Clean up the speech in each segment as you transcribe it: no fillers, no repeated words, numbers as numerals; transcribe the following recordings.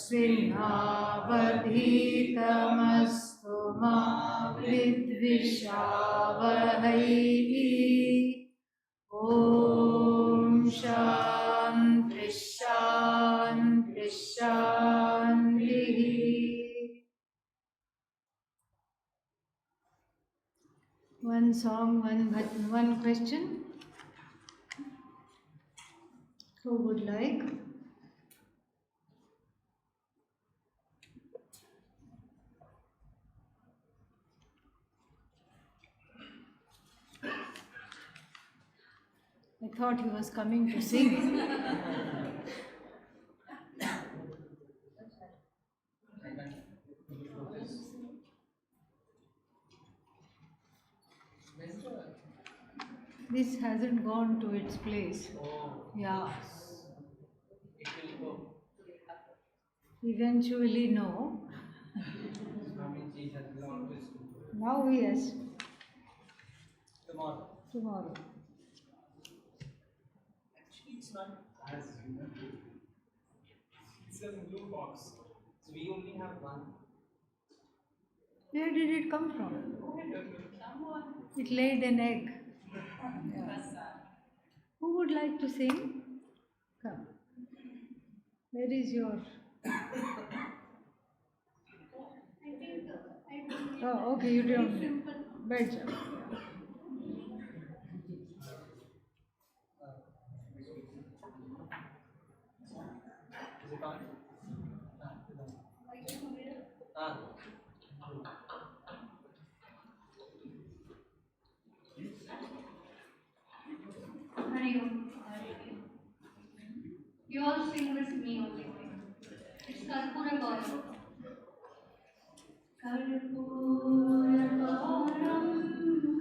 स्वस्तिनावधीतमस्तु मा विद्विषावहै। ॐ शान्ति शान्ति शान्तिः। One song, one question. Who would like? I thought he was coming to sing. This hasn't gone to its place. Yeah. It will go. Eventually, no. Swaminiji has long wisdom. Now, yes. Tomorrow. Tomorrow. Actually, it's not as it's a blue box. So we only have one. Where did it come from? It laid an egg. Yeah. Who would like to sing? Come. Where is your... Oh, okay, you don't. Bed job. Is it on? You all sing with me only. It's Karpura Gauram. Karpura Gauram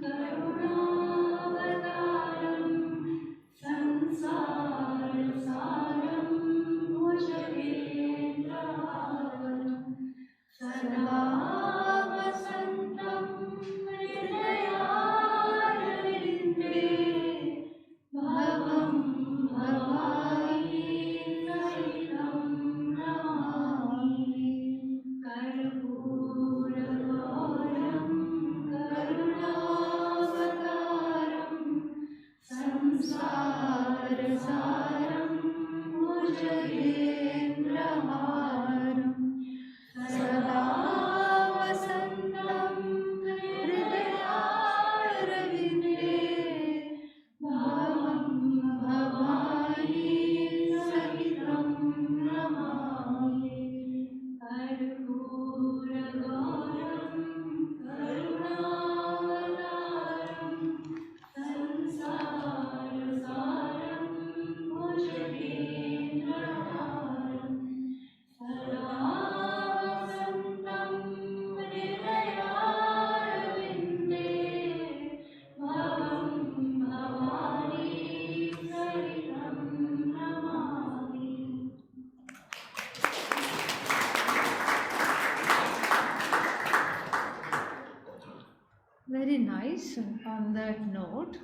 Karunavataram Sansara Saram Bhujagendraharam Sada Vasantam Hridayarvinde Bhavam Bhavani Sahitam Namami Karpura Gauram Karunavataram Sansara Saram Bhujagendraharam Sada Vasantam Hridayarvinde Bhavam Bhavani Sahitam Namami Karpura Gauram Karunavataram Sansara Saram Bhujagendraharam Sada Vasantam Hridayarvinde Bhavam Bhavani Sahitam Namami. Very nice. On that note,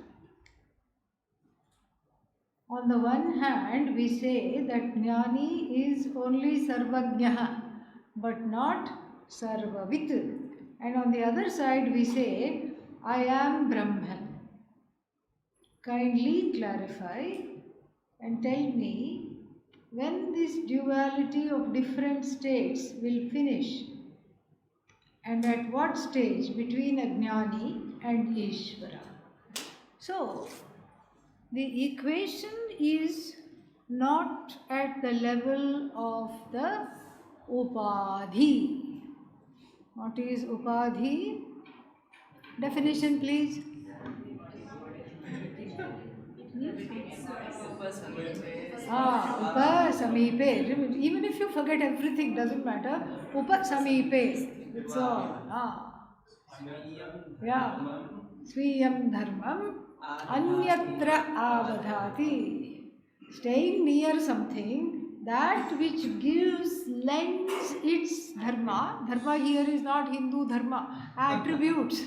on the one hand, we say that Jnani is only Sarvajnaha, but not Sarvavit. And on the other side, we say, I am Brahman. Kindly clarify and tell me when this duality of different states will finish, and at what stage between Ajnani and Ishvara. So, the equation is not at the level of the Upadhi. What is Upadhi? Definition, please. Upa Samipe. Even if you forget everything, doesn't matter. Upa Samipe. It's all. Yeah. Swiyam Dharmam Anyatra Avadhati. Staying near something that which lends its dharma. Dharma here is not Hindu dharma. Attributes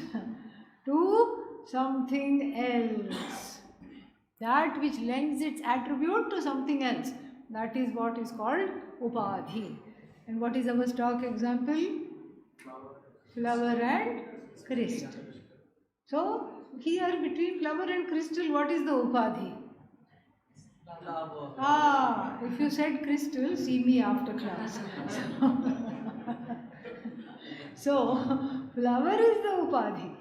to something else. That which lends its attribute to something else. That is what is called Upadhi. And what is our stock example? Flower and crystal. So, here between flower and crystal, what is the upadhi? If you said crystal, see me after class. So, flower is the upadhi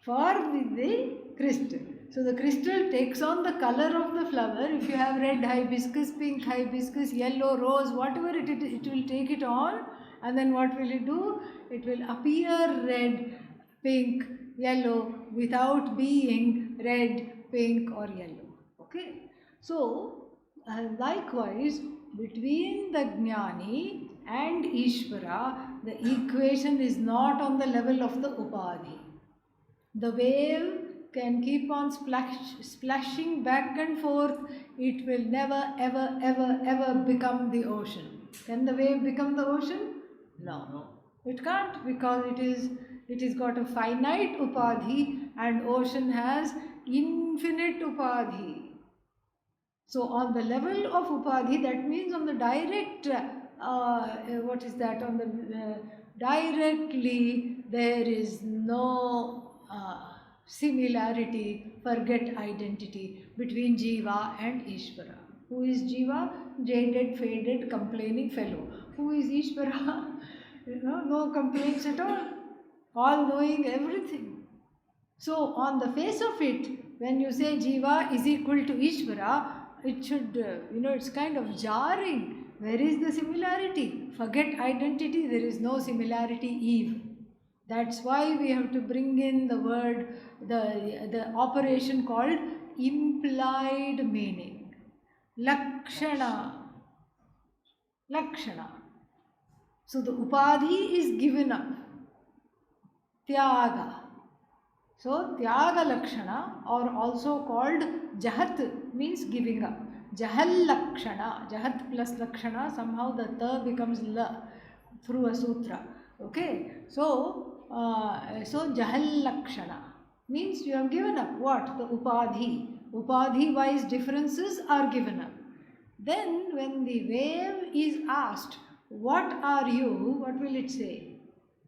for the crystal. So, the crystal takes on the color of the flower. If you have red hibiscus, pink hibiscus, yellow rose, whatever it will take it on. And then what will it do? It will appear red, pink, yellow without being red, pink or yellow. Okay. So, likewise, between the Jnani and Ishvara, the equation is not on the level of the Upadhi. The wave can keep on splashing back and forth. It will never, ever, ever, ever become the ocean. Can the wave become the ocean? No. It can't, because it is got a finite Upadhi and ocean has infinite Upadhi. So on the level of Upadhi, that means on the direct, directly there is no similarity, forget identity between Jiva and Ishvara. Who is Jiva? Jaded, faded, complaining fellow. Who is Ishvara? No complaints at all knowing everything. So on the face of it, when you say Jiva is equal to Ishvara, it should, it's kind of jarring. Where is the similarity? Forget identity, there is no similarity even. That's why we have to bring in the word, the operation called implied meaning. Lakshana. So the upadhi is given up. Tyaga. So Tyaga Lakshana, or also called Jahat, means giving up. Jahal Lakshana, Jahat plus Lakshana, somehow the Ta becomes La through a sutra. Okay, so Jahal Lakshana means you have given up what? The Upadhi. Upadhi wise differences are given up. Then when the wave is asked, what are you? What will it say?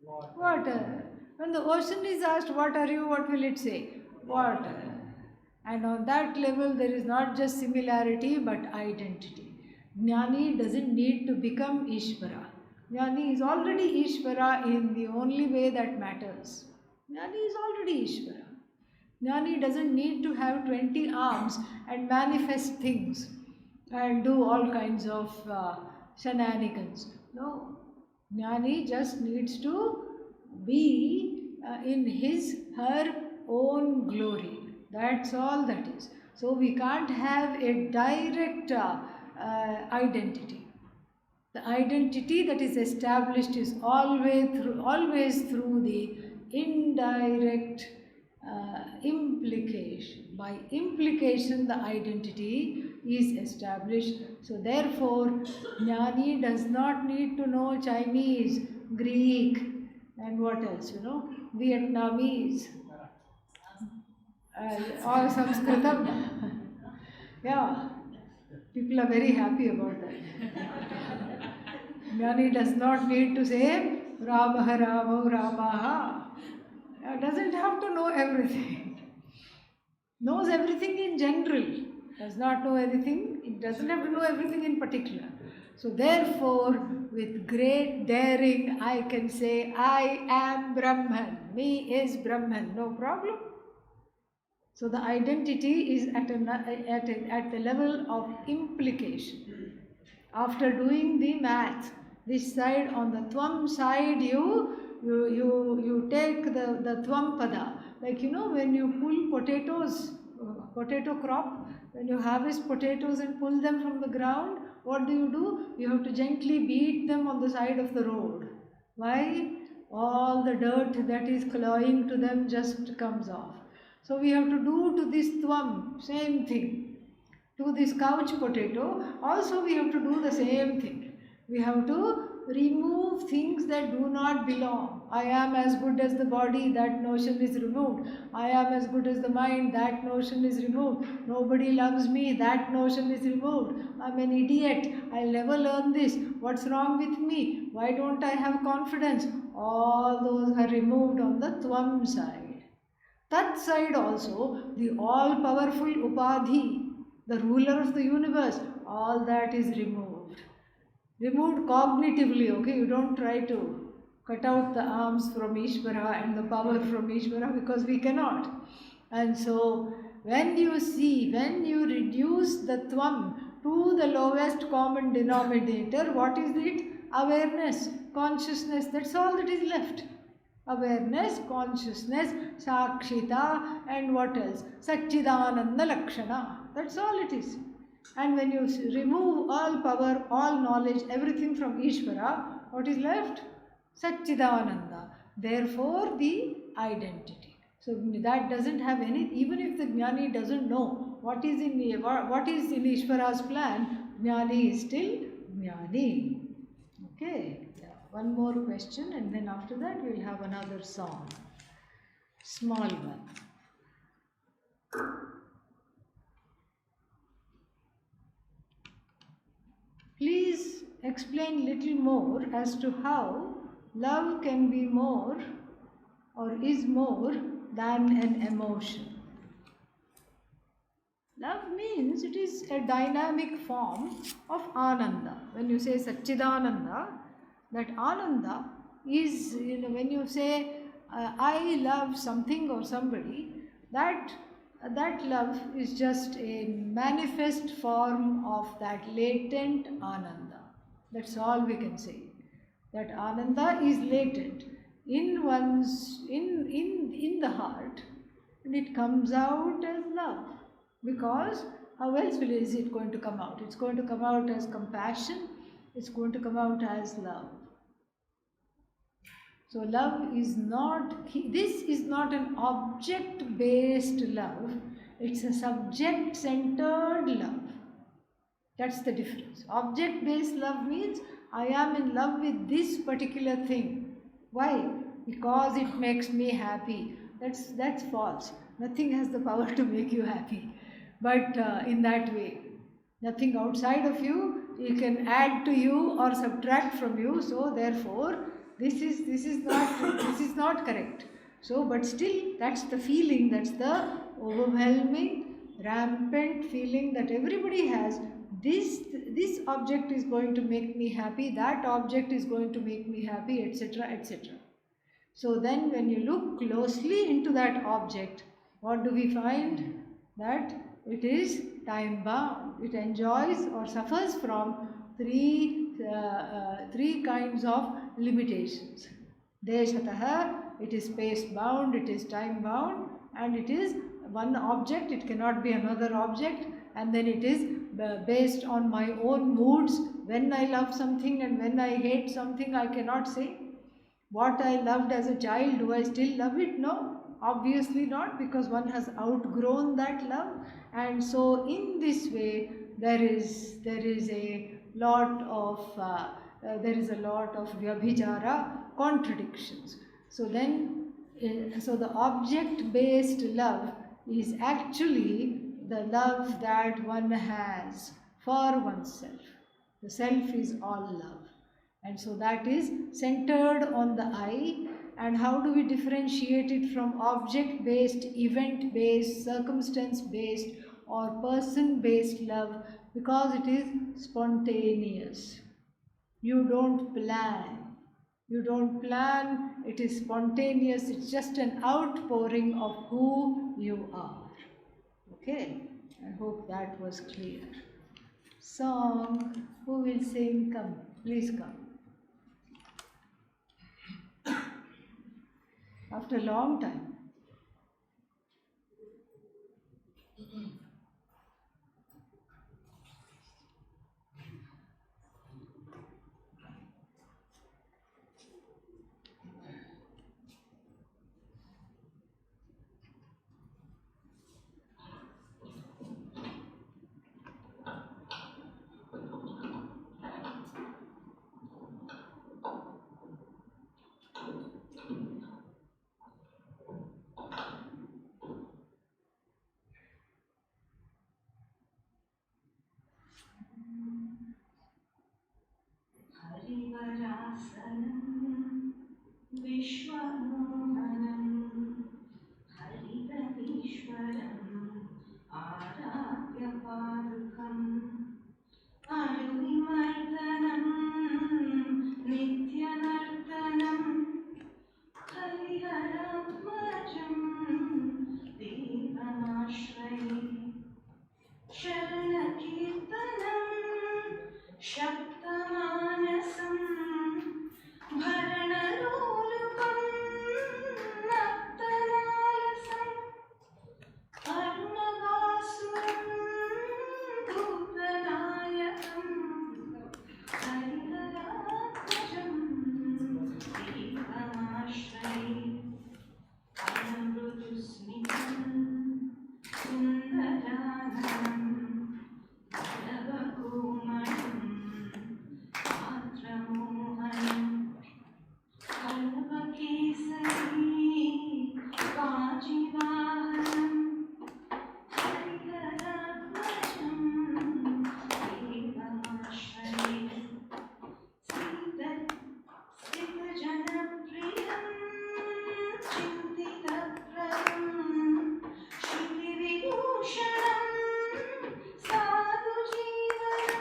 Water. When the ocean is asked, what are you? What will it say? Water. And on that level, there is not just similarity but identity. Jnani doesn't need to become Ishvara. Jnani is already Ishvara in the only way that matters. Jnani is already Ishvara. Jnani doesn't need to have 20 arms and manifest things and do all kinds of shenanigans. No. Jnani just needs to be in her own glory. That's all that is. So we can't have a direct identity. The identity that is established is always through the indirect implication. By implication, the identity is established. So therefore, Jnani does not need to know Chinese, Greek, and what else, Vietnamese, or Sanskritam. Yeah, people are very happy about that. Jnani does not need to say Ramaha Ramo Ramaha. Doesn't have to know everything. Knows everything in general. Does not know everything. It doesn't have to know everything in particular. So therefore, with great daring, I can say, I am Brahman. Me is Brahman. No problem. So the identity is at the level of implication. After doing the math, this side, on the Tvam side, you take the Tvam pada. Like when you pull potatoes, potato crop, when you harvest potatoes and pull them from the ground, what do? You have to gently beat them on the side of the road. Why? All the dirt that is clawing to them just comes off. So we have to do to this Tvam, same thing. To this couch potato, also we have to do the same thing. We have to remove things that do not belong. I am as good as the body, that notion is removed. I am as good as the mind, that notion is removed. Nobody loves me, that notion is removed. I'm an idiot, I'll never learn this. What's wrong with me? Why don't I have confidence? All those are removed on the Tvam side. That side also, the all-powerful Upadhi, the ruler of the universe, all that is removed. Removed cognitively, okay? You don't try to cut out the arms from Ishvara and the power from Ishvara, because we cannot. And so, when you see, when you reduce the Tvam to the lowest common denominator, what is it? Awareness, consciousness, that's all that is left. Awareness, consciousness, Sakshita, and what else? Satchidananda Lakshana. That's all it is. And when you remove all power, all knowledge, everything from Ishvara, what is left? Satchidananda. Therefore, the identity. So that doesn't have any, even if the Jnani doesn't know what is in Ishvara's plan, Jnani is still Jnani. Okay. One more question, and then after that we'll have another song. Small one. Please explain little more as to how love can be more or is more than an emotion. Love means it is a dynamic form of Ananda. When you say Satchidananda, that Ananda is, when you say, I love something or somebody, that love is just a manifest form of that latent Ananda. That's all we can say. That Ananda is latent in the heart, and it comes out as love. Because how else is it going to come out? It's going to come out as compassion, it's going to come out as love. So love is not, this is not an object-based love, it's a subject-centered love. That's the difference. Object-based love means I am in love with this particular thing. Why? Because it makes me happy. That's false. Nothing has the power to make you happy. But in that way, nothing outside of you can add to you or subtract from you. So therefore, this is not correct. So, but still, that's the feeling. That's the overwhelming, rampant feeling that everybody has. This object is going to make me happy. That object is going to make me happy, etc., etc. So then, when you look closely into that object, what do we find? That it is time bound. It enjoys or suffers from three kinds of limitations. Deshataha, it is space bound, it is time bound, and it is one object, it cannot be another object, and then it is based on my own moods. When I love something and when I hate something, I cannot say. What I loved as a child, do I still love it? No, obviously not, because one has outgrown that love. And so in this way, there is a lot of vyabhichara, contradictions. So then, so the object-based love is actually the love that one has for oneself. The self is all love. And so that is centered on the I. And how do we differentiate it from object-based, event-based, circumstance-based or person-based love? Because it is spontaneous. You don't plan. You don't plan, it is spontaneous, it's just an outpouring of who you are. Okay, I hope that was clear. Song, who will sing? Come, please come. After a long time. शब्दमानसं भरणलोलुपं नक्तनालसं अरुणवासुरं भूतनायकं हरिहरात्मजं देवमाश्रये अमृतस्मितं सुन्दराननं बलवकोमलं मात्रमोहनं कल्पकेसरी काचिवाहनं हरिहरात्मजं देवमाश्रये स्थितजनप्रियं चिन्तितप्रदं श्रुतिविभूषणं साधुजीवनं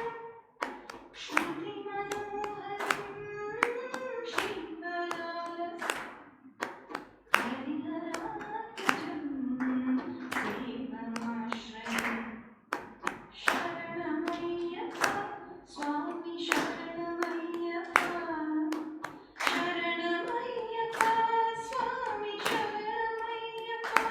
श्रुतिमनोहरं शीतलालसं हरिहरात्मजं देवमाश्रये शरणमय्यप्पा स्वामी शरणमय्यप्पा शरणमय्यप्पा स्वामी शरणमय्यप्पा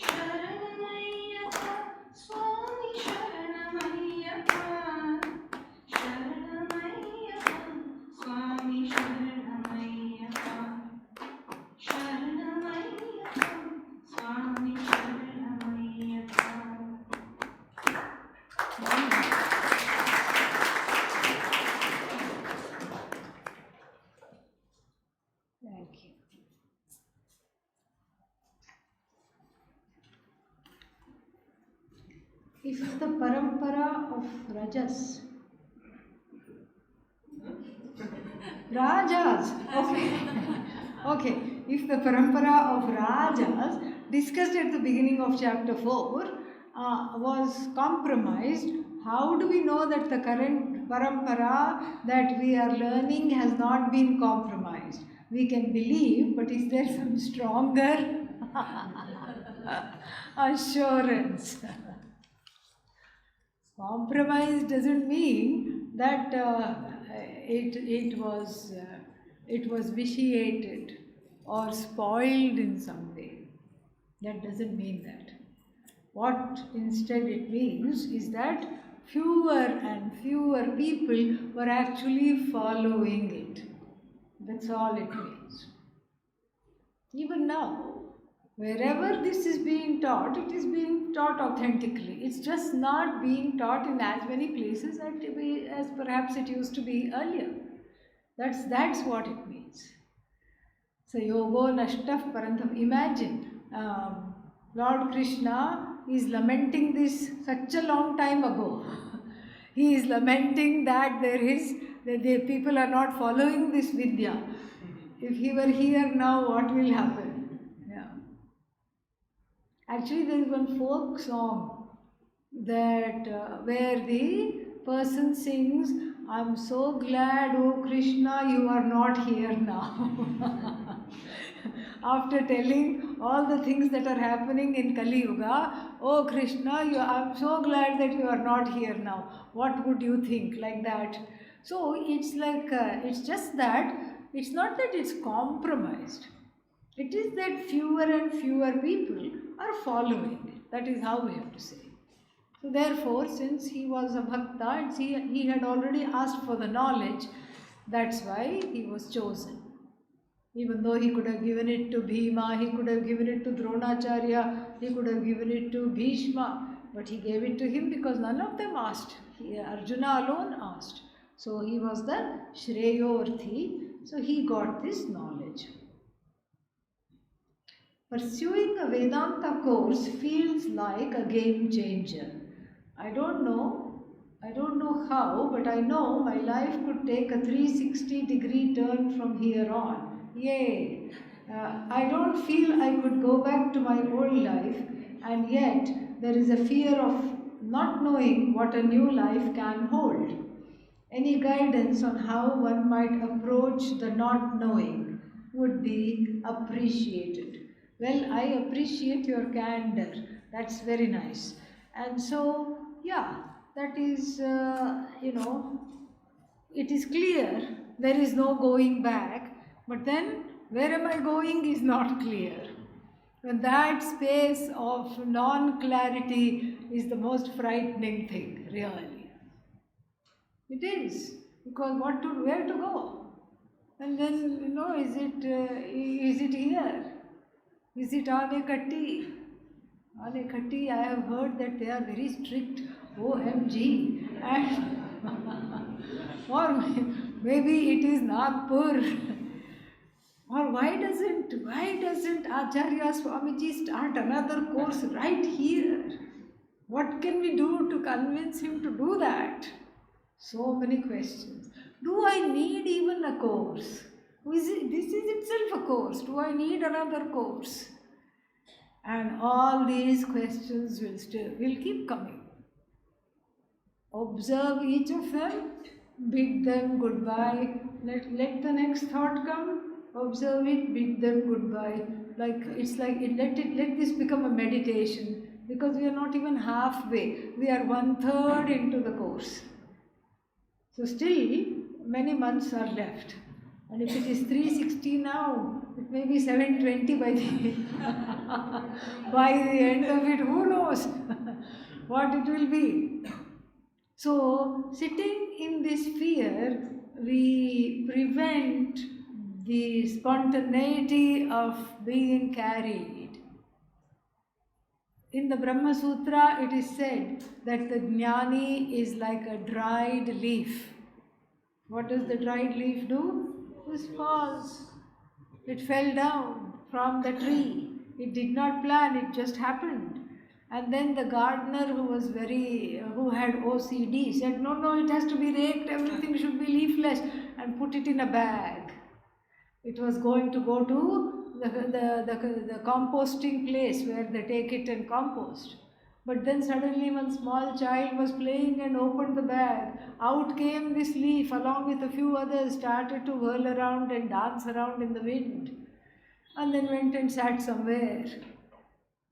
शरणमय्यप्पा स्वामी शरणमय्यप्पा शरणमय्यप्पा स्वामी शरणमय्यप्पा शरणमय्यप्पा स्वामी शरणमय्यप्पा. Thank you. If the parampara of Rajas, Rajas, okay, okay, if the parampara of Rajas discussed at the beginning of chapter 4 was compromised, how do we know that the current parampara that we are learning has not been compromised? We can believe, but is there some stronger assurance? Compromise doesn't mean that it was vitiated or spoiled in some way. That doesn't mean that. What instead it means is that fewer and fewer people were actually following it. That's all it means. Even now, wherever this is being taught, it is being taught authentically. It's just not being taught in as many places as perhaps it used to be earlier. That's what it means. So yogo nashtah parantam. Imagine Lord Krishna is lamenting this such a long time ago. He is lamenting that the people are not following this vidya. If he were here now, what will happen? Yeah. Actually, there is one folk song that where the person sings, "I'm so glad, oh Krishna, you are not here now." After telling all the things that are happening in Kali Yuga, "Oh Krishna, I'm so glad that you are not here now. What would you think?" Like that. So it's like, it's just that, it's not that it's compromised. It is that fewer and fewer people are following it. That is how we have to say. So therefore, since he was a bhakta and he had already asked for the knowledge, that's why he was chosen. Even though he could have given it to Bhima, he could have given it to Dronacharya, he could have given it to Bhishma, but he gave it to him because none of them asked. Arjuna alone asked. So he was the Shreyorthi, so he got this knowledge. Pursuing a Vedanta course feels like a game changer. I don't know how, but I know my life could take a 360-degree turn from here on. Yay! I don't feel I could go back to my old life, and yet there is a fear of not knowing what a new life can hold. Any guidance on how one might approach the not knowing would be appreciated. Well, I appreciate your candor. That's very nice. And so, yeah, that is, it is clear, there is no going back, but then where am I going is not clear. And that space of non-clarity is the most frightening thing, really. It is, because where to go? And then, is it here? Is it Anekatti? Anekatti, I have heard that they are very strict, OMG. And or maybe it is Nagpur. Or why doesn't Acharya Swamiji start another course right here? What can we do to convince him to do that? So many questions. Do I need even a course? This is itself a course. Do I need another course? And all these questions will keep coming. Observe each of them, bid them goodbye. Let the next thought come. Observe it, bid them goodbye. Let this become a meditation, because we are not even halfway. We are 1/3 into the course. So still many months are left. And if it is 360 now, it may be 720 by by the end of it. Who knows what it will be. So sitting in this fear, we prevent the spontaneity of being carried. In the Brahma Sutra, it is said that the jnani is like a dried leaf. What does the dried leaf do? It falls. It fell down from the tree. It did not plan, it just happened. And then the gardener who had OCD said, no, it has to be raked, everything should be leafless, and put it in a bag. It was going to go to the composting place where they take it and compost. But then suddenly one small child was playing and opened the bag. Out came this leaf along with a few others, started to whirl around and dance around in the wind. And then went and sat somewhere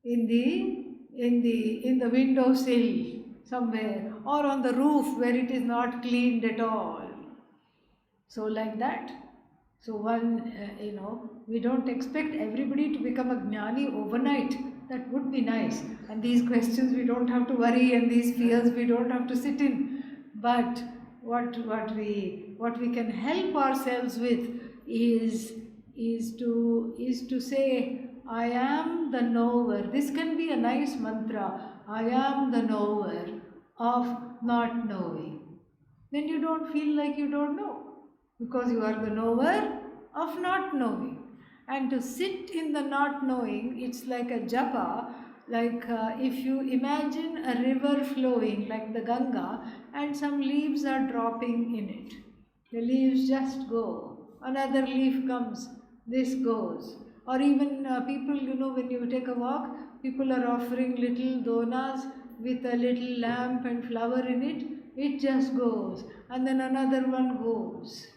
in the windowsill somewhere, or on the roof where it is not cleaned at all. So like that. So we don't expect everybody to become a jnani overnight. That would be nice. And these questions we don't have to worry, and these fears we don't have to sit in. But what we can help ourselves with is to say, I am the knower. This can be a nice mantra. I am the knower of not knowing. Then you don't feel like you don't know, because you are the knower of not knowing. And to sit in the not knowing, it's like a japa, like if you imagine a river flowing like the Ganga and some leaves are dropping in it. The leaves just go. Another leaf comes, this goes. Or even people, when you take a walk, people are offering little donas with a little lamp and flower in it. It just goes. And then another one goes.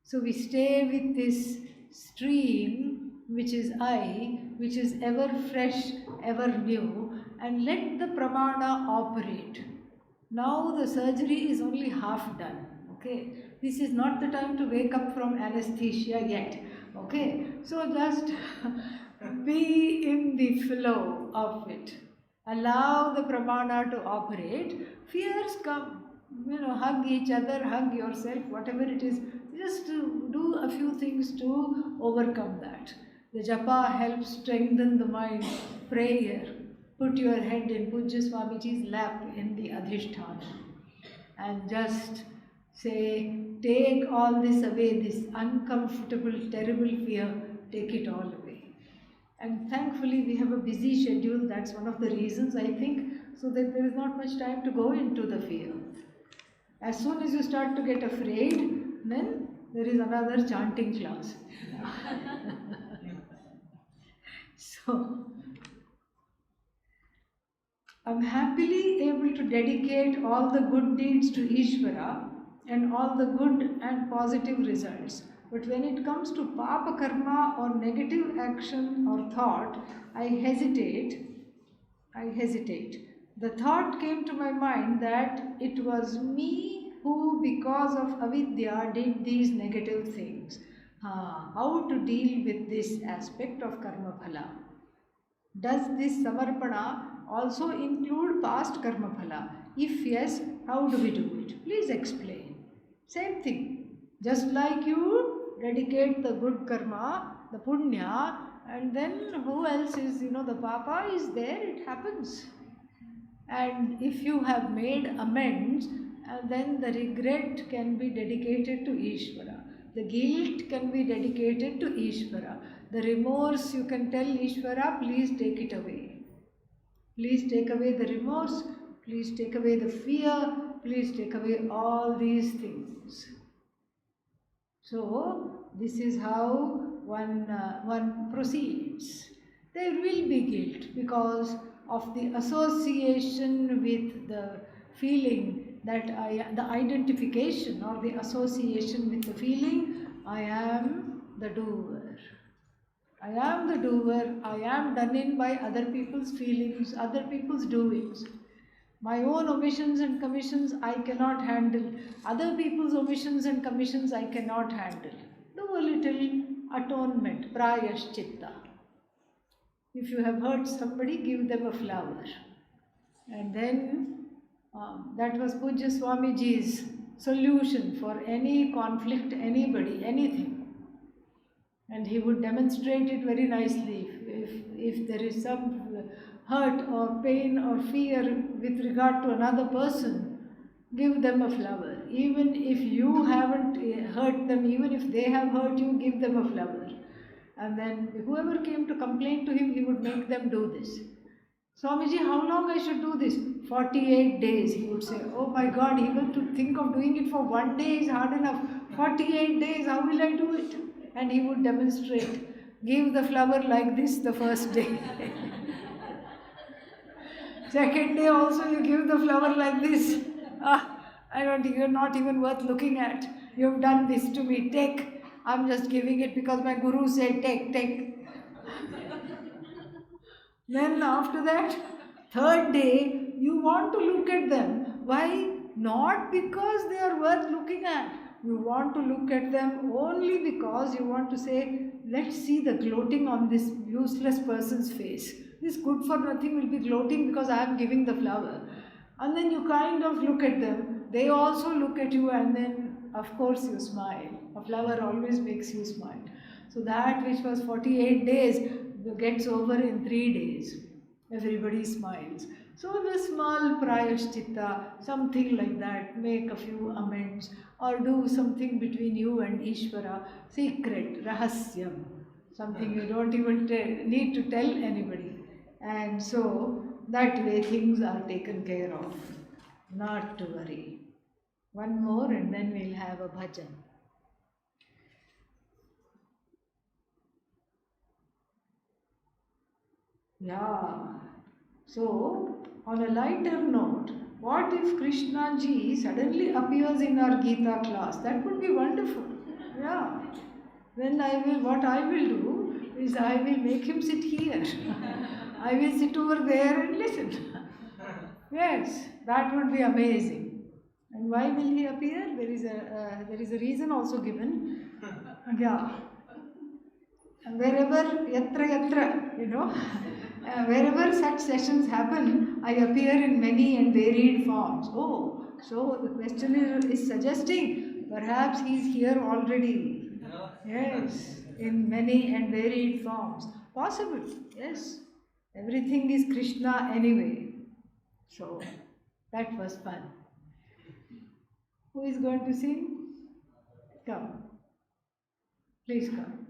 So we stay with this stream, which is I, which is ever fresh, ever new, and let the pramana operate. Now the surgery is only half done. Okay, this is not the time to wake up from anesthesia yet. Okay, so just be in the flow of it. Allow the pramana to operate. Fears come. Hug each other, hug yourself, whatever it is. Just do a few things to overcome that. The japa helps strengthen the mind. Prayer. Put your head in Pujya Swamiji's lap in the Adhisthana and just say, take all this away, this uncomfortable, terrible fear, take it all away. And thankfully we have a busy schedule. That's one of the reasons, I think, so that there is not much time to go into the fear. As soon as you start to get afraid, then there is another chanting class. So, I'm happily able to dedicate all the good deeds to Ishvara and all the good and positive results. But when it comes to papa karma or negative action or thought, I hesitate the thought came to my mind that it was me who, because of avidya, did these negative things. How to deal with this aspect of karma phala? Does this samarpana also include past karma phala? If yes, how do we do it? Please explain. Same thing. Just like you dedicate the good karma, the punya, and then who else is, the papa is there, it happens. And if you have made amends, then the regret can be dedicated to Ishvara. The guilt can be dedicated to Ishvara. The remorse, you can tell Ishvara, please take it away. Please take away the remorse. Please take away the fear. Please take away all these things. So, this is how one proceeds. There will be guilt because of the association with the feeling that the identification or the association with the feeling, I am the doer. I am the doer, I am done in by other people's feelings, other people's doings. My own omissions and commissions I cannot handle. Other people's omissions and commissions I cannot handle. Do a little atonement, prayashchitta. If you have hurt somebody, give them a flower. And then that was Pujya Swamiji's solution for any conflict, anybody, anything. And he would demonstrate it very nicely. If there is some hurt or pain or fear with regard to another person, give them a flower. Even if you haven't hurt them, even if they have hurt you, give them a flower. And then whoever came to complain to him, he would make them do this. Swamiji, how long I should do this? 48 days, he would say. Oh my God, even to think of doing it for 1 day is hard enough. 48 days, how will I do it? And he would demonstrate. Give the flower like this the first day. Second day also you give the flower like this. You're not even worth looking at. You've done this to me. Take. I'm just giving it because my guru said take. Then after that, third day, you want to look at them. Why? Not because they are worth looking at. You want to look at them only because you want to say, let's see the gloating on this useless person's face. This good for nothing will be gloating because I am giving the flower. And then you kind of look at them. They also look at you, and then of course you smile. A flower always makes you smile. So that which was 48 days gets over in 3 days. Everybody smiles. So the small prayashchitta, something like that, make a few amends or do something between you and Ishvara, secret, rahasyam, something you don't even need to tell anybody. And so that way things are taken care of. Not to worry. One more and then we'll have a bhajan. Yeah. So, on a lighter note, what if Krishna ji suddenly appears in our Gita class? That would be wonderful. Yeah. Then what I will do is I will make him sit here. I will sit over there and listen. Yes, that would be amazing. And why will he appear? There is a reason also given. Yeah. Wherever, yatra, wherever such sessions happen, I appear in many and varied forms. Oh, so the questioner is suggesting perhaps he is here already. Yes, in many and varied forms. Possible, yes. Everything is Krishna anyway. So, that was fun. Who is going to sing? Come. Please come.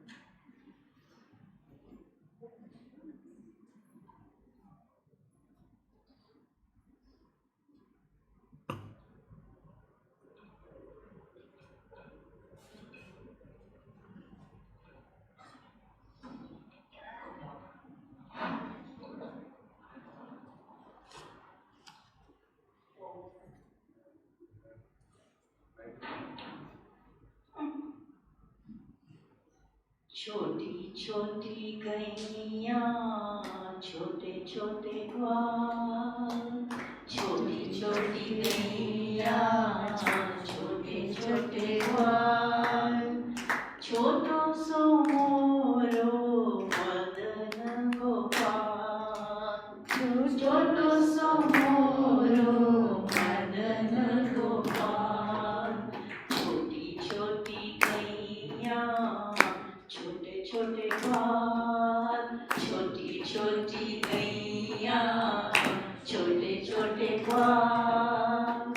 छोटी छोटी गैया छोटे छोटे ग्वाल छोटी छोटी गैया छोटे छोटे ग्वाल छोटो सो मोरो मदन गोपाल छोटो सो मोरो मदन गोपाल छोटी छोटी गैया छोटे छोटे ग्वाल छोटी छोटी गैया छोटे छोटे ग्वाल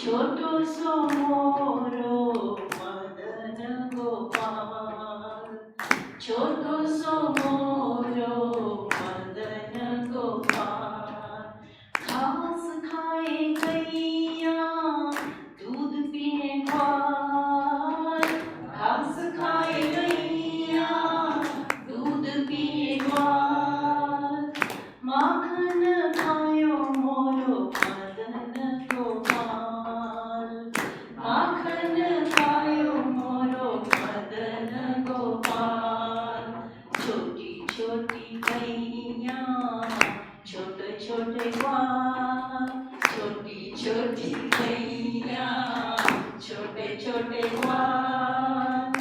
छोटो सो मोरो मदन गोपाल छोटो सो मोरो मदन गोपाल घास खाए गैया दूध पिए ग्वाल घास खाए गैया दूध पिए ग्वाल माखन खायो मोरो मदन गोपाल माखन खायो मोरो मदन गोपाल छोटी छोटी गैया छोटे छोटे ग्वाल छोटी छोटी गैया छोटे छोटे ग्वाल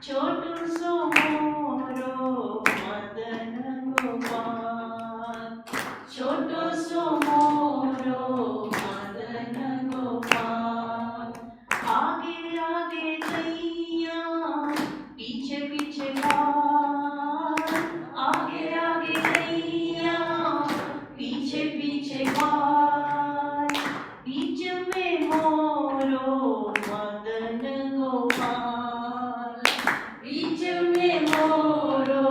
छोटो सो मोरो मदन गोपाल छोटो सो मोरो मदन गोपाल आगे आगे गैया पीछे पीछे ग्वाल आगे आगे गैया पीछे पीछे ग्वाल बीच में मोरो मदन गोपाल बीच में मोरो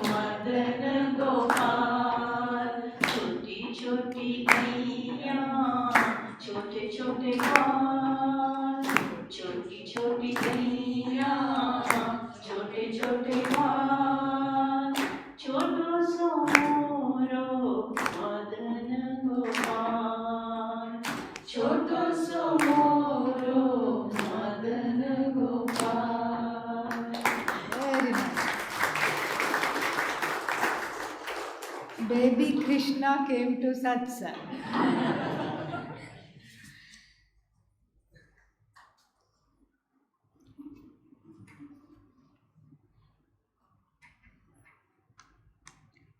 मदन गोपाल छोटी छोटी गैया छोटे छोटे ग्वाल छोटी छोटी गैया छोटे छोटे ग्वाल छोटो सो मोरो मदन गोपाल छोटो सो मोरो Madan Gopal Very nice. Baby Krishna came to satsang.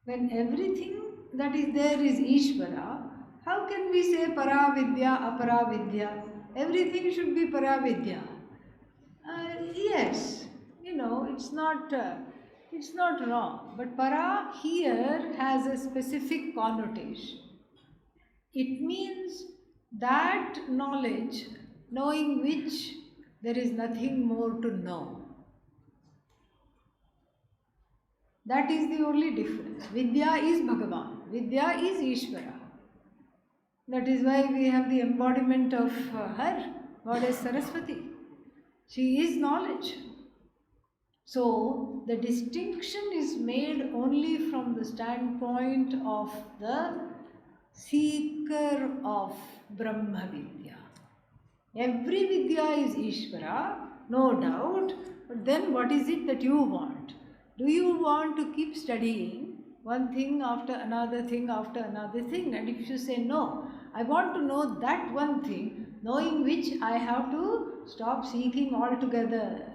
When everything that is there is Ishvara, how can we say Paravidya, Aparavidya? Everything should be Paravidya. Yes, it's not wrong. But para here has a specific connotation. It means that knowledge, knowing which there is nothing more to know. That is the only difference. Vidya is Bhagavan. Vidya is Ishvara. That is why we have the embodiment of her, Goddess Saraswati. She is knowledge. So, the distinction is made only from the standpoint of the seeker of Brahma Vidya. Every Vidya is Ishvara, no doubt, but then what is it that you want? Do you want to keep studying one thing after another thing after another thing? And if you say no, I want to know that one thing, knowing which I have to stop seeking altogether.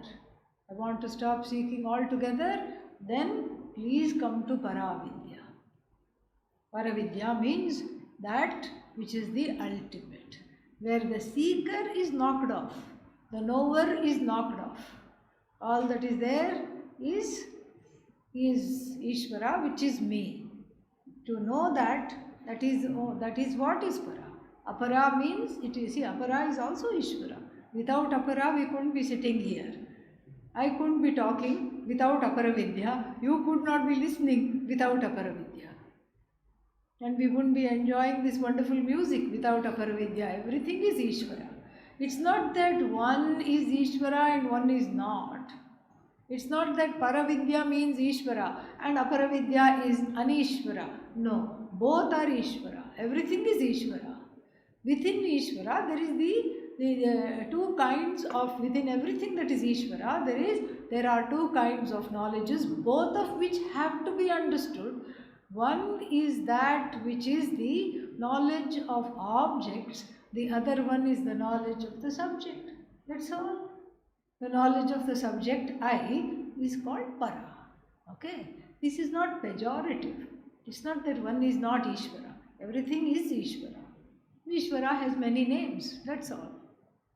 I want to stop seeking altogether, then please come to Paravidya. Paravidya means that which is the ultimate, where the seeker is knocked off, the knower is knocked off. All that is there is Ishvara, which is me. To know that is what is Para. Apara means Apara is also Ishvara. Without Apara, we couldn't be sitting here. I couldn't be talking without Aparavidya. You could not be listening without Aparavidya. And we wouldn't be enjoying this wonderful music without Aparavidya. Everything is Ishvara. It's not that one is Ishvara and one is not. It's not that Paravidya means Ishvara and Aparavidya is Anishvara. No, both are Ishvara. Everything is Ishvara. Within Ishvara, there is the the two kinds of, within everything that is Ishvara, there are two kinds of knowledges, both of which have to be understood. One is that which is the knowledge of objects, the other one is the knowledge of the subject. That's all. The knowledge of the subject I is called para. Okay? This is not pejorative. It's not that one is not Ishvara. Everything is Ishvara. Ishvara has many names, that's all.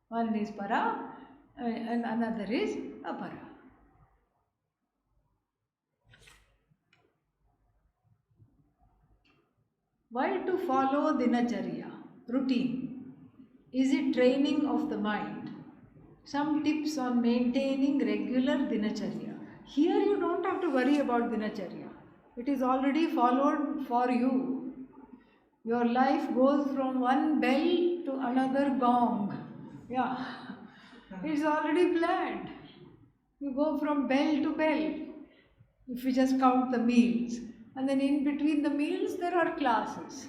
One is para and another is apara. Why to follow dinacharya, routine? Is it training of the mind? Some tips on maintaining regular dinacharya. Here you don't have to worry about dinacharya. It is already followed for you. Your life goes from one bell to another gong. Yeah, it's already planned. You go from bell to bell, if you just count the meals. And then in between the meals, there are classes.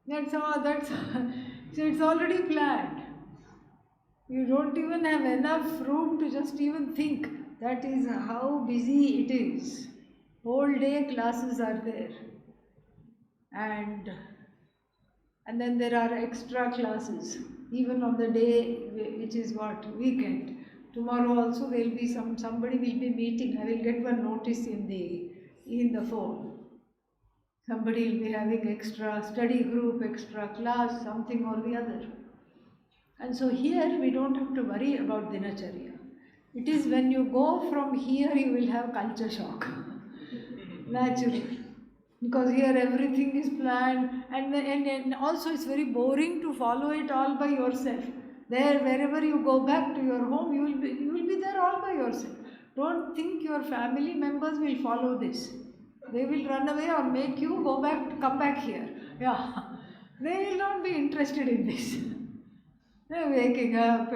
That's all, so it's already planned. You don't even have enough room to just even think. That is how busy it is. Whole day classes are there. And then there are extra classes, even on the day which is what, weekend. Tomorrow also there will be somebody will be meeting. I will get one notice in the phone. Somebody will be having extra study group, extra class, something or the other. And so here we don't have to worry about dinacharya. It is when you go from here you will have culture shock. Naturally. Because here everything is planned, and also it's very boring to follow it all by yourself. There, wherever you go back to your home, you will be there all by yourself. Don't think your family members will follow this. They will run away or make you come back here. Yeah, they will not be interested in this. They're waking up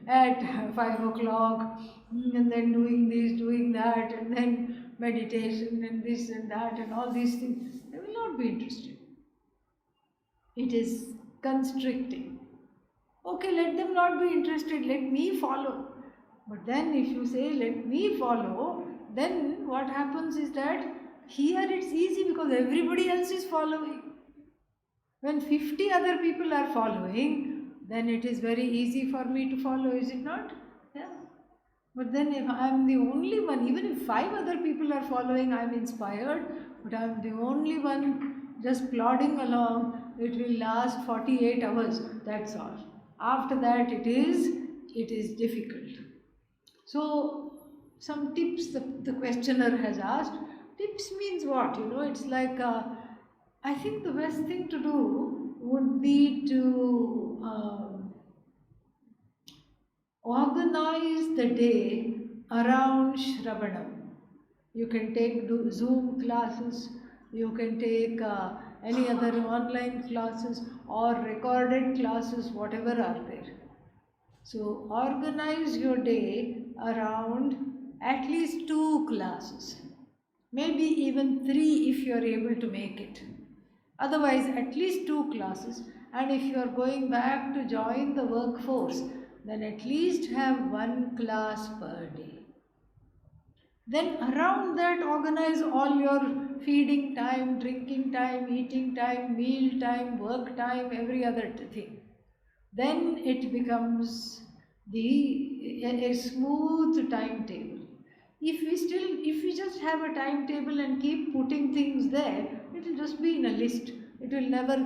at 5 o'clock and then doing this, doing that, and then meditation and this and that and all these things. They will not be interested. It is constricting. Okay, let them not be interested, let me follow. But then if you say let me follow, then what happens is that here it's easy because everybody else is following. When 50 other people are following, then it is very easy for me to follow, is it not? Yeah. But then if I am the only one, even if 5 other people are following, I am inspired, but I am the only one just plodding along, it will last 48 hours, that's all. After that it is difficult. So some tips the questioner has asked. Tips means what? It's like, I think the best thing to do would be to organize the day around Shravanam. You can take Zoom classes, you can take any other online classes or recorded classes, whatever are there. So organize your day around at least 2 classes, maybe even 3 if you are able to make it. Otherwise, at least 2 classes, and if you are going back to join the workforce, then at least have 1 class per day. Then around that organize all your feeding time, drinking time, eating time, meal time, work time, every other thing. Then it becomes a smooth timetable. If we just have a timetable and keep putting things there, it will just be in a list. It will never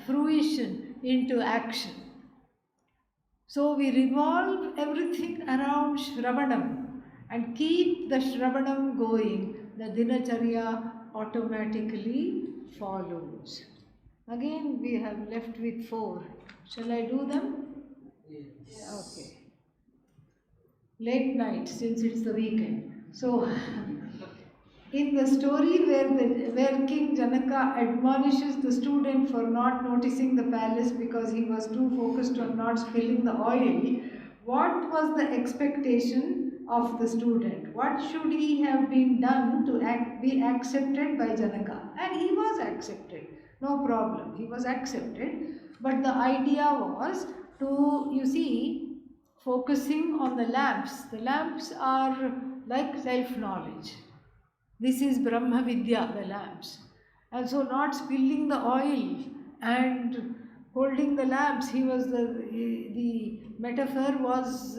fruition into action. So we revolve everything around Shravanam and keep the Shravanam going. The Dinacharya automatically follows. Again we have left with 4. Shall I do them? Yes. Okay. Late night, since it's the weekend. So in the story where King Janaka admonishes the student for not noticing the palace because he was too focused on not spilling the oil, what was the expectation of the student? What should he have been done to be accepted by Janaka? And he was accepted. No problem. He was accepted. But the idea was to, you see, focusing on the lamps. The lamps are like self-knowledge. This is Brahma Vidya, the lamps. And so not spilling the oil and holding the lamps, the metaphor was,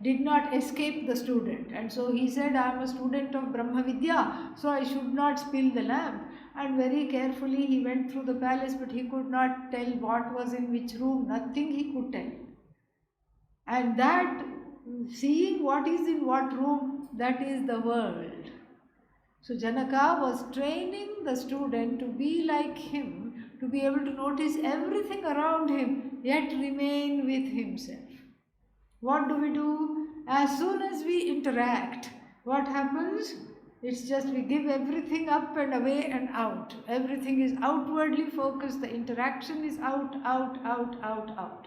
did not escape the student. And so he said, I am a student of Brahma Vidya, so I should not spill the lamp. And very carefully he went through the palace, but he could not tell what was in which room, nothing he could tell. And that, seeing what is in what room, that is the world. So Janaka was training the student to be like him, to be able to notice everything around him, yet remain with himself. What do we do? As soon as we interact, what happens? It's just we give everything up and away and out. Everything is outwardly focused. The interaction is out, out, out, out, out.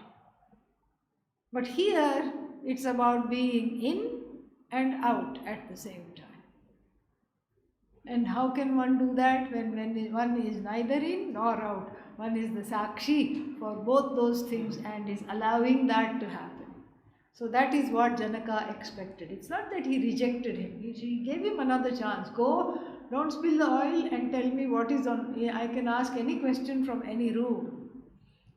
But here, it's about being in and out at the same time. And how can one do that when one is neither in nor out? One is the Sakshi for both those things and is allowing that to happen. So that is what Janaka expected. It's not that he rejected him. He gave him another chance. Go, don't spill the oil and tell me what is on. I can ask any question from any room.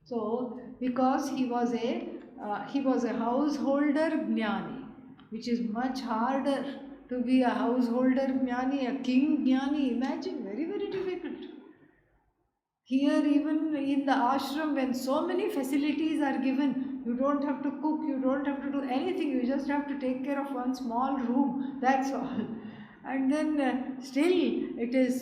So because he was a householder jnani, which is much harder to be a householder jnani, a king jnani. Imagine, very, very difficult. Here, even in the ashram, when so many facilities are given, you don't have to cook, you don't have to do anything, you just have to take care of one small room, that's all. And then still,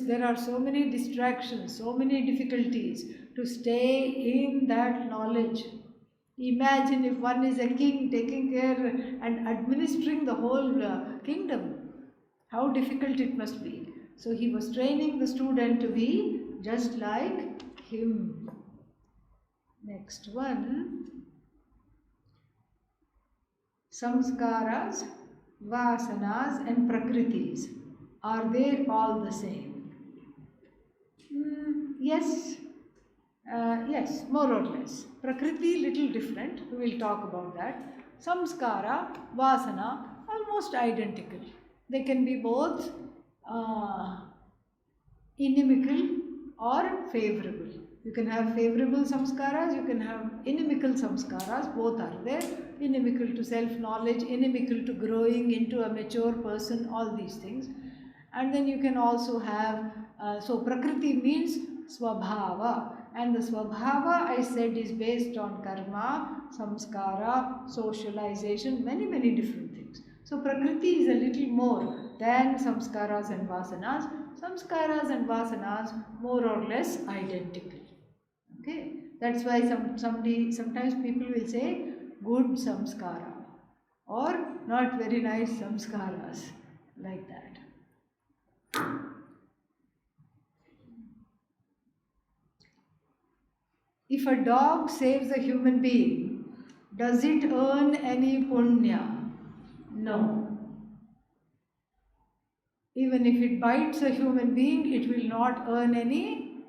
there are so many distractions, so many difficulties to stay in that knowledge. Imagine if one is a king taking care and administering the whole kingdom. How difficult it must be. So he was training the student to be just like him. Next one. Samskaras, vasanas and prakritis. Are they all the same? Yes. Yes, more or less. Prakriti, little different. We will talk about that. Samskara, vasana, almost identical. They can be both inimical or favorable. You can have favorable samskaras, you can have inimical samskaras, both are there. Inimical to self-knowledge, inimical to growing into a mature person, all these things. And then you can also have, so Prakriti means Swabhava. And the Swabhava, I said, is based on karma, samskara, socialization, many, many different things. So Prakriti is a little more than samskaras and vasanas. Samskaras and vasanas more or less identical. Okay, that's why sometimes people will say good samskara or not very nice samskaras, like that. If a dog saves a human being, does it earn any punya? No. Even if it bites a human being, it will not earn any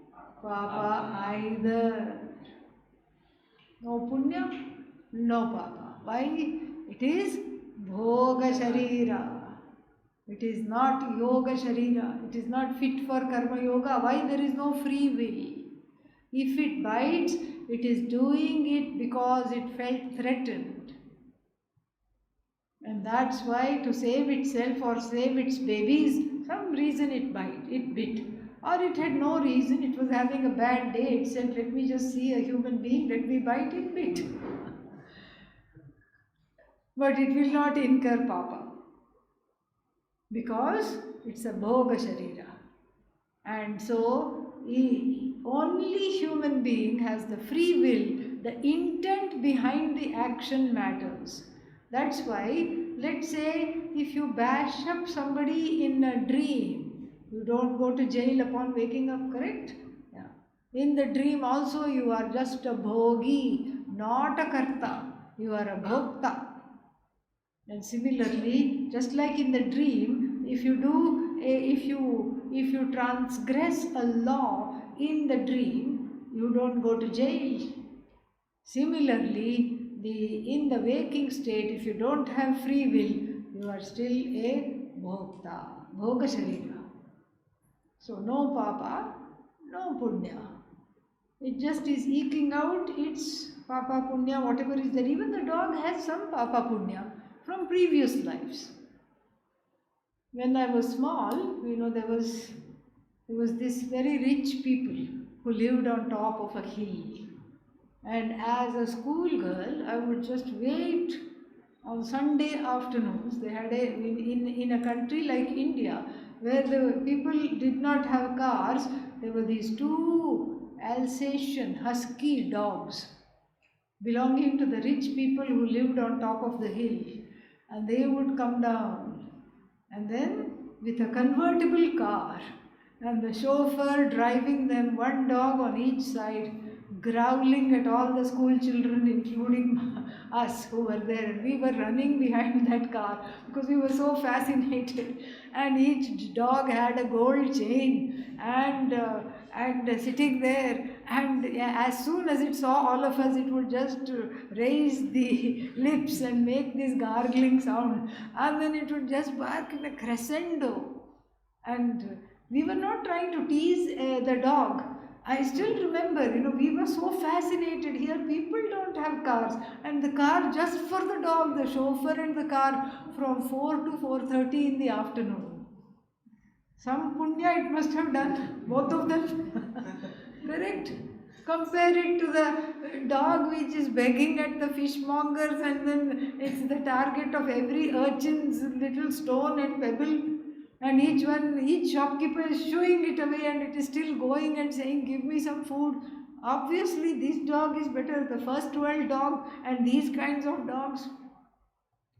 papa either. No punya, no papa. Why? It is bhoga sharira. It is not yoga sharira. It is not fit for karma yoga. Why? There is no free will. If it bites, it is doing it because it felt threatened. And that's why, to save itself or save its babies, some reason it bit. Or it had no reason, it was having a bad day, it said, let me just see a human being, let me bite, it bit. But it will not incur papa. Because it's a bhoga sharira. And so, only human being has the free will, the intent behind the action matters. That's why, let's say, if you bash up somebody in a dream, you don't go to jail upon waking up, correct? Yeah. In the dream also you are just a bhogi, not a karta. You are a bhokta. And similarly, just like in the dream, if you transgress a law in the dream, you don't go to jail. Similarly, in the waking state, if you don't have free will, you are still a bhokta, bhoga sharira. So no papa, no punya. It just is eking out its papa punya, whatever is there. Even the dog has some papa punya from previous lives. When I was small, there was this very rich people who lived on top of a hill. And as a schoolgirl, I would just wait on Sunday afternoons. They had in a country like India, where the people did not have cars, there were these two Alsatian husky dogs belonging to the rich people who lived on top of the hill. And they would come down, and then with a convertible car, and the chauffeur driving them, one dog on each side, growling at all the school children, including us who were there. And we were running behind that car because we were so fascinated. And each dog had a gold chain and sitting there. And as soon as it saw all of us, it would just raise the lips and make this gargling sound. And then it would just bark in a crescendo. And we were not trying to tease the dog. I still remember, we were so fascinated. Here people don't have cars, and the car just for the dog, the chauffeur and the car from 4 to 4:30 in the afternoon. Some punya it must have done, both of them. Correct? Compare it to the dog which is begging at the fishmongers, and then it's the target of every urchin's little stone and pebble. And each shopkeeper is shooing it away, and it is still going and saying, give me some food. Obviously, this dog is better, the first world dog, and these kinds of dogs.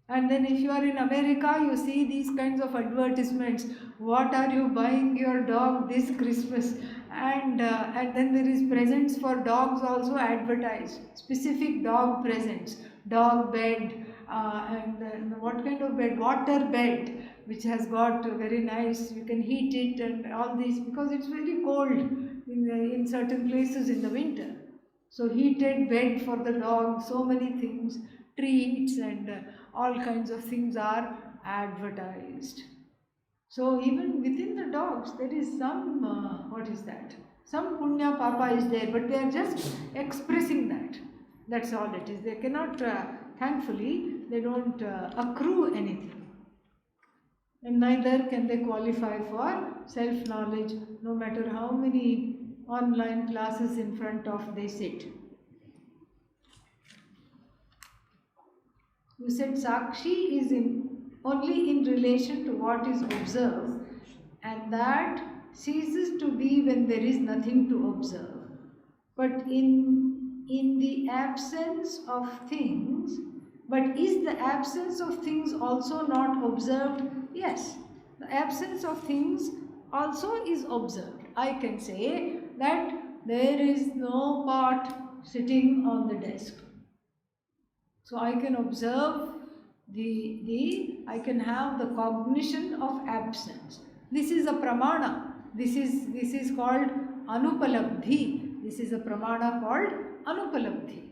And then if you are in America, you see these kinds of advertisements. What are you buying your dog this Christmas? And then there is presents for dogs also advertised. Specific dog presents. Dog bed, and what kind of bed? Water bed, which has got very nice, you can heat it and all these, because it's very cold in certain places in the winter. So heated bed for the dog, so many things, treats and all kinds of things are advertised. So even within the dogs there is some, some punya papa is there, but they are just expressing that. That's all it is. They cannot, thankfully, they don't accrue anything. And neither can they qualify for self-knowledge, no matter how many online classes in front of they sit. You said Sakshi is only in relation to what is observed, and that ceases to be when there is nothing to observe. But in the absence of things, but is the absence of things also not observed? Yes, the absence of things also is observed. I can say that there is no pot sitting on the desk. So I can observe I can have the cognition of absence. This is a pramana. This is called anupalabdhi. This is a pramana called anupalabdhi.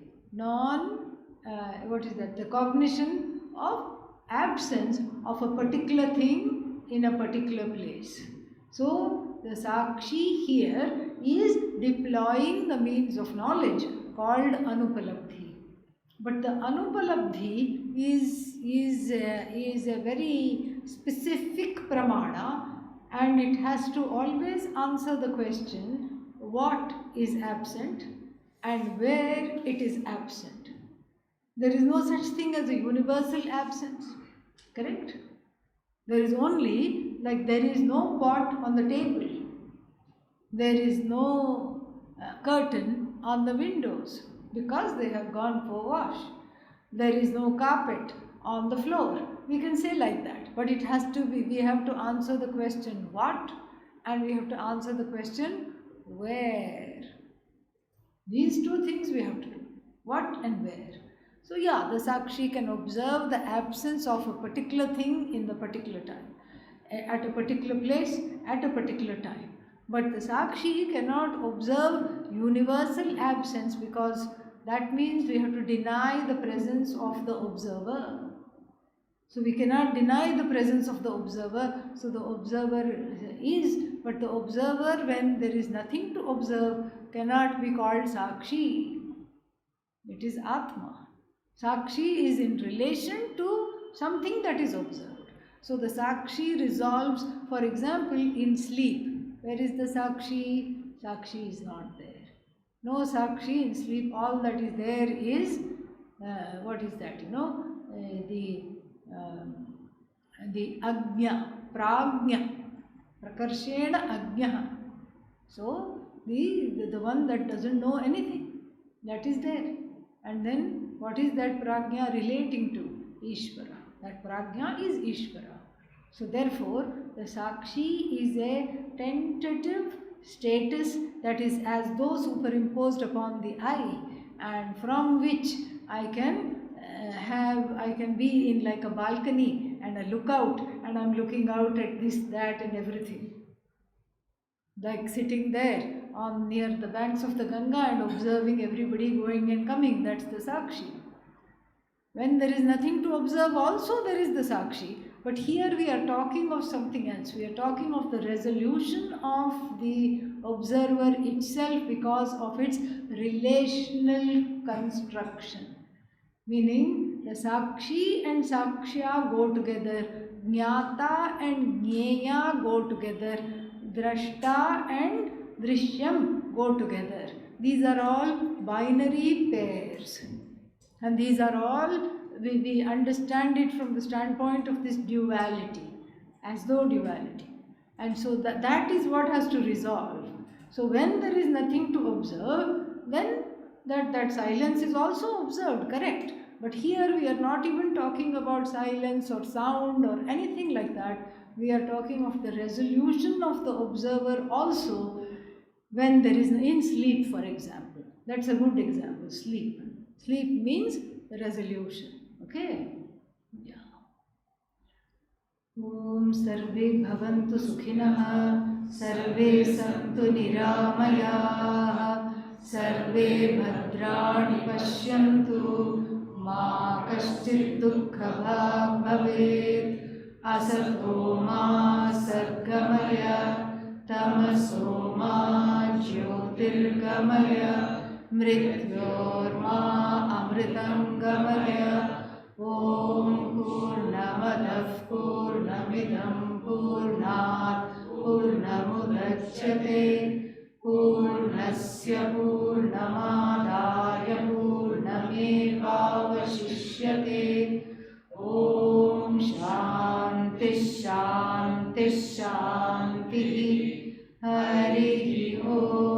The cognition of absence of a particular thing in a particular place. So the Sakshi here is deploying the means of knowledge called anupalabdhi. But the anupalabdhi is a very specific pramana, and it has to always answer the question what is absent and where it is absent. There is no such thing as a universal absence, correct? There is only, like there is no pot on the table, there is no curtain on the windows because they have gone for wash. There is no carpet on the floor. We can say like that, but it has to be, we have to answer the question what, and we have to answer the question where. These two things we have to do, what and where. So yeah, the Sakshi can observe the absence of a particular thing in the particular time, at a particular place, at a particular time. But the Sakshi cannot observe universal absence, because that means we have to deny the presence of the observer. So we cannot deny the presence of the observer. So the observer is, but the observer, when there is nothing to observe, cannot be called Sakshi. It is Atma. Sakshi is in relation to something that is observed. So the Sakshi resolves, for example, in sleep. Where is the Sakshi? Sakshi is not there. No Sakshi in sleep. All that is there is, what is that? The Agnya, Pragnya, Prakarshena Agnya. So the one that doesn't know anything, that is there. And then what is that Pragnya relating to? Ishvara. That Pragnya is Ishvara. So therefore, the Sakshi is a tentative status that is as though superimposed upon the I, and from which I can be in like a balcony and I look out, and I'm looking out at this, that and everything. Like sitting there on near the banks of the Ganga and observing everybody going and coming. That's the Sakshi. When there is nothing to observe, also there is the Sakshi. But here we are talking of something else. We are talking of the resolution of the observer itself because of its relational construction. Meaning the Sakshi and Sakshya go together, Jnata and Jnaya go together, Drashta and Drishyam go together. These are all binary pairs. And these are all, we understand it from the standpoint of this duality, as though duality. And so that is what has to resolve. So when there is nothing to observe, then that silence is also observed, correct? But here we are not even talking about silence or sound or anything like that. We are talking of the resolution of the observer also when there is in sleep, for example. That's a good example, sleep. Sleep means the resolution. Okay? Yeah. Om Sarve Bhavantu Sukhinah, Sarve Santu Niramayaha, Sarve Bhadrani Pashyantu, Ma Kashchit Dukkha Bhag Bhavet, Asato Ma Sargamaya, Tamaso Ma Jyotirgamaya, Mrityorma Amritangamaya. Om Purnamadah Purnamidam Purnat Purnamudachyate Purnasya Purnamadaya Purnamevavashishyate. Om Shanti Shanti Shanti. Hari Om.